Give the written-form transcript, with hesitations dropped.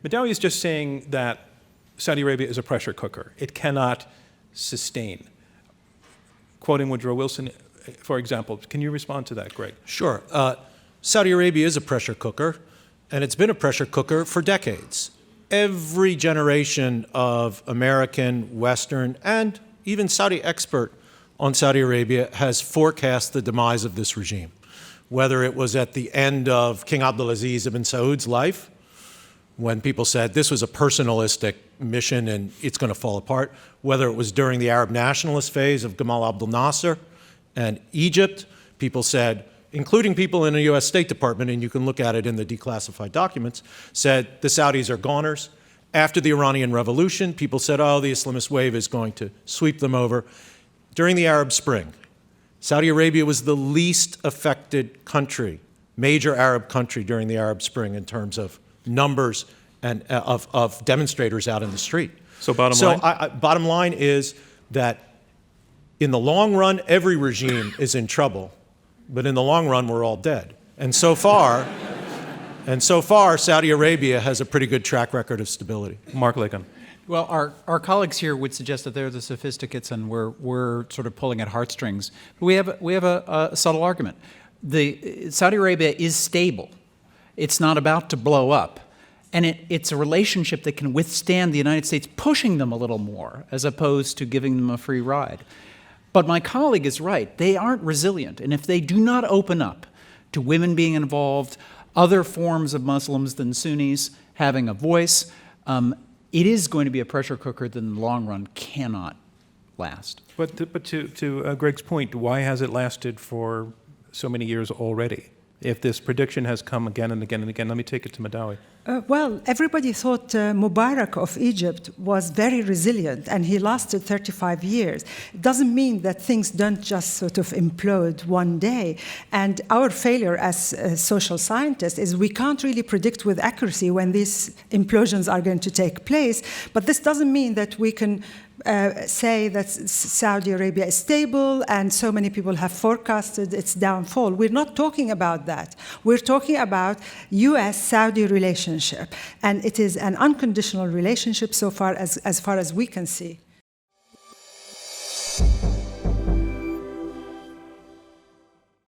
Madawi is just saying that Saudi Arabia is a pressure cooker. It cannot sustain. Quoting Woodrow Wilson, for example. Can you respond to that, Greg? Sure. Saudi Arabia is a pressure cooker, and it's been a pressure cooker for decades. Every generation of American, Western, and even Saudi expert on Saudi Arabia has forecast the demise of this regime, whether it was at the end of King Abdulaziz ibn Saud's life, when people said this was a personalistic mission and it's going to fall apart, whether it was during the Arab nationalist phase of Gamal Abdel Nasser and Egypt, people said, including people in the US State Department, and you can look at it in the declassified documents, said the Saudis are goners. After the Iranian Revolution, people said, oh, the Islamist wave is going to sweep them over. During the Arab Spring, Saudi Arabia was the least affected country, major Arab country during the Arab Spring in terms of numbers and of demonstrators out in the street. So bottom line? Bottom line is that in the long run, every regime is in trouble, but in the long run, we're all dead. And so far, Saudi Arabia has a pretty good track record of stability. Mark Lacan. Well, our colleagues here would suggest that they're the sophisticates and we're sort of pulling at heartstrings. But we have a subtle argument. Saudi Arabia is stable. It's not about to blow up. And it's a relationship that can withstand the United States pushing them a little more as opposed to giving them a free ride. But my colleague is right. They aren't resilient. And if they do not open up to women being involved, other forms of Muslims than Sunnis having a voice, it is going to be a pressure cooker that in the long run cannot last. But to Greg's point, why has it lasted for so many years already? If this prediction has come again and again and again, let me take it to Madawi. Well, everybody thought Mubarak of Egypt was very resilient, and he lasted 35 years. It doesn't mean that things don't just sort of implode one day. And our failure as social scientists is we can't really predict with accuracy when these implosions are going to take place. But this doesn't mean that we can say that Saudi Arabia is stable and so many people have forecasted its downfall. We're not talking about that. We're talking about US-Saudi relationship, and it is an unconditional relationship so far as we can see.